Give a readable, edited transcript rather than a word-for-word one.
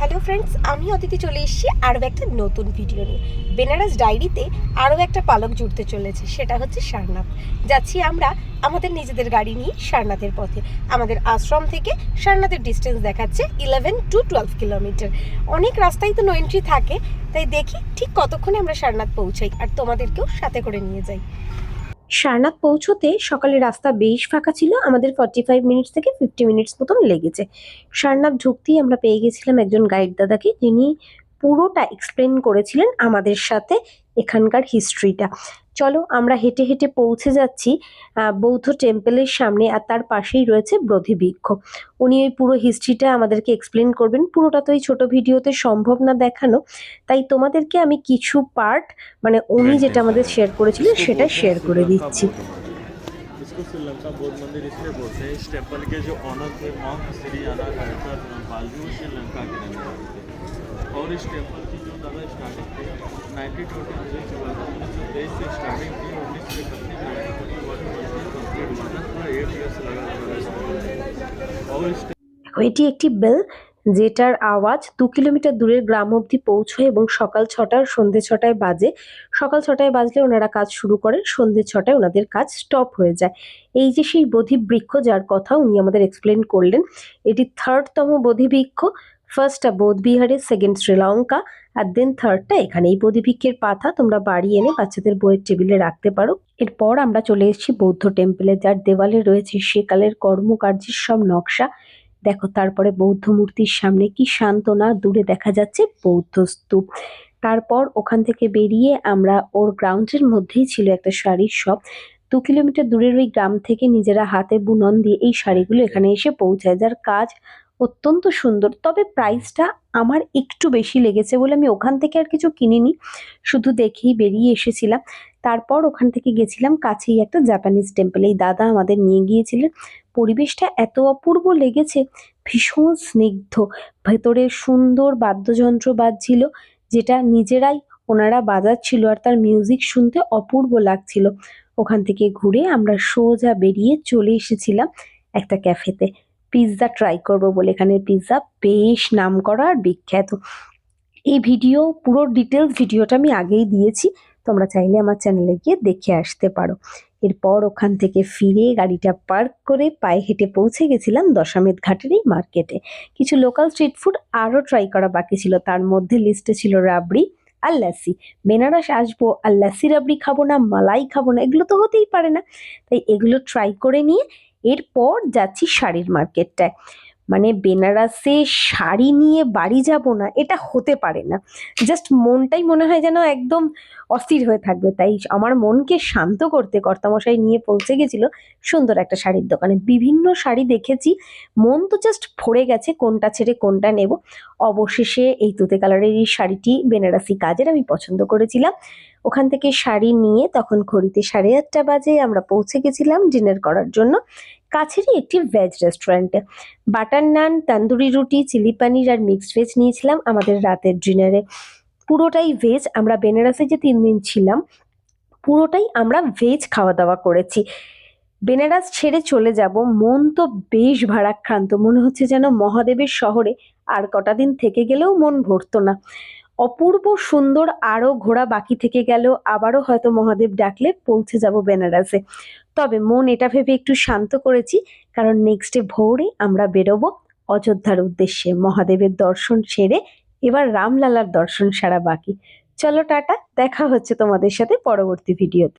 Hello friends, আমি অদিতি চলে এসেছি আরও একটা নতুন ভিডিও নিয়ে। বেনারস ডায়েরিতে আরও একটা পালক জুড়তে চলেছে, সেটা হচ্ছে সারনাথ। যাচ্ছি আমরা আমাদের নিজেদের গাড়ি নিয়ে সারনাথের পথে। আমাদের আশ্রম থেকে সারনাথের ডিস্টেন্স দেখাচ্ছে 11 to 12 কিলোমিটার। অনেক রাস্তায় তো নো এন্ট্রি থাকে, তাই দেখি ঠিক কতক্ষণে আমরা সারনাথ পৌঁছাই আর তোমাদেরকেও সাথে করে নিয়ে যাই। সারনাথ পৌঁছতে সকালে রাস্তা বেশ ফাঁকা ছিল, আমাদের 45 মিনিটস থেকে 50 মিনিটস মতন লেগেছে। সারনাথ ঢুকতেই আমরা পেয়ে গেছিলাম একজন গাইড দাদাকে, যিনি পুরোটা এক্সপ্লেন করেছিলেন আমাদের সাথে এখানকার হিস্ট্রিটা। চলো আমরা হেঁটে হেঁটে পৌঁছে যাচ্ছি বৌদ্ধ টেম্পলের সামনে, আর তার পাশেই রয়েছে বোধি বৃক্ষ। উনি ওই পুরো হিস্ট্রিটা আমাদেরকে এক্সপ্লেন করবেন। পুরোটা তো এই ছোট ভিডিওতে সম্ভব না দেখানো, তাই তোমাদেরকে আমি কিছু পার্ট মানে উনি যেটা আমাদের শেয়ার করেছিলেন সেটা শেয়ার করে দিচ্ছি। इसको श्रीलंका बौद्ध मंदिर इसलिए बोलते हैं, इस टेम्पल के जो ऑनर थे मॉन्क श्री अनाघायकर बालजू श्रीलंका के रहने वाले थे। और इस टेम्पल की जो दादा स्टार्टिंग थी 1923 से हुआ था। 1923 से स्टार्टिंग थी, 1931 कंप्लीट हुआ था। पूरा 8 ईयर्स लगा और इस এটি একটি বেল, যেটার আওয়াজ 2 কিলোমিটার দূরের গ্রাম অবধি পৌঁছয় এবং সকাল 6টার সন্ধে 6টায় বাজে। সকাল 6টায় বাজলে ওনারা কাজ শুরু করেন, সন্ধে 6টায় ওনাদের কাজ স্টপ হয়ে যায়। এই যে সেই বোধি বৃক্ষ যার কথা উনি আমাদের এক্সপ্লেন করলেন, এটি 3rd-তম বোধি বৃক্ষ। ফার্স্টটা বোধবিহারে, সেকেন্ড শ্রীলঙ্কা, আর দেন 3rd-টা এখানে। এই বোধি বৃক্ষের পাতা তোমরা বাড়ি এনে বাচ্চাদের বইয়ের টেবিলে রাখতে পারো। এরপর আমরা চলে এসেছি বৌদ্ধ টেম্পলে, যার দেওয়ালে রয়েছে সেকালের কর্মকার্যের সব নকশা। দেখো তারপরে বৌদ্ধ মূর্তির সামনে কি সান্ত্বনা, দূরে দেখা যাচ্ছে বৌদ্ধ স্তূপ। তারপর ওখান থেকে বেরিয়ে আমরা ওর গ্রাউন্ডের মধ্যেই ছিল একটা শাড়ির শপ। 2 কিলোমিটার দূরের ওই গ্রাম থেকে নিজেরা হাতে বুনন দিয়ে এই শাড়িগুলো এখানে এসে পৌঁছায়, যার কাজ অত্যন্ত সুন্দর। তবে প্রাইসটা আমার একটু বেশি লেগেছে বলে আমি ওখান থেকে আর কিছু কিনিনি, শুধু দেখেই বেরিয়ে এসেছিলাম। তারপর ওখান থেকে গেছিলাম কাছেই একটা জাপানিজ টেম্পল, এই দাদা আমাদের নিয়ে গিয়েছিলেন। পরিবেশটা এত অপূর্ব লেগেছে, ভীষণ স্নিগ্ধ, ভেতরে সুন্দর বাদ্যযন্ত্র বাজছিল, যেটা নিজেরাই ওনারা বাজাচ্ছিল, আর তার মিউজিক শুনতে অপূর্ব লাগছিল। ওখান থেকে ঘুরে আমরা সোজা বেরিয়ে চলে এসেছিলাম একটা ক্যাফেতে পিৎজা ট্রাই করব বলে। এখানের পিৎজা বেশ নামকরা আর বিখ্যাত। এই ভিডিও পুরো ডিটেলস ভিডিওটা আমি আগেই দিয়েছি, তোমরা চাইলে আমার চ্যানেলে গিয়ে দেখে আসতে পারো। এরপর ওখান থেকে ফিরে গাড়িটা পার্ক করে পায়ে হেঁটে পৌঁছে গেছিলাম দশামেধ ঘাটের এই মার্কেটে। কিছু লোকাল স্ট্রিট ফুড আরও ট্রাই করা বাকি ছিল, তার মধ্যে লিস্টে ছিল রাবড়ি আর লাসি। বেনারস আসবো আর লাসি রাবড়ি খাবো না, মালাই খাবো না, এগুলো তো হতেই পারে না। তাই এগুলো ট্রাই করে নিয়ে এরপর যাচ্ছি শাড়ির মার্কেটটায়। মানে বেনারসে শাড়ি নিয়ে বাড়ি যাব না, এটা হতে পারে না। জাস্ট মনটাই মনে হয় যেন একদম অস্থির হয়ে থাকবে। তাই আমার মনকে শান্ত করতে কর্তামশাই নিয়ে পৌঁছে গেছিল সুন্দর একটা শাড়ির দোকানে। বিভিন্ন শাড়ি দেখেছি, মন তো জাস্ট ভরে গেছে কোনটা ছেড়ে কোনটা নেব। অবশেষে এই তুতে কালারের এই শাড়িটি বেনারসি কাজের আমি পছন্দ করেছিলাম। ওখান থেকে শাড়ি নিয়ে তখন ঘড়িতে 8:30 বাজে আমরা পৌঁছে গেছিলাম ডিনার করার জন্য কাছেরই একটি ভেজ রেস্টুরেন্টে। বাটার নান, তন্দুরি রুটি, চিলি পানির আর মিক্সড ভেজ নিয়েছিলাম আমাদের রাতের ডিনারে। পুরোটাই ভেজ। আমরা বেনারসে যে 3 দিন ছিলাম পুরোটাই আমরা ভেজ খাওয়া দাওয়া করেছি। বেনারস ছেড়ে চলে যাব, মন তো বেশ ভারাক্রান্ত, মনে হচ্ছে যেন মহাদেবের শহরে আর কটা দিন থেকে গেলেও মন ভরতো না। অপূর্ব সুন্দর, আরও ঘোরা বাকি থেকে গেল, আবারও হয়তো মহাদেব ডাকলে পৌঁছে যাব বেনারসে। তবে মন এটা ভেবে একটু শান্ত করেছি, কারণ নেক্সট ডে ভোরে আমরা বেরোবো অযোধ্যার উদ্দেশ্যে। মহাদেবের দর্শন সেরে এবার রামলালার দর্শন সারা বাকি। চলো টাটা, দেখা হচ্ছে তোমাদের সাথে পরবর্তী ভিডিওতে।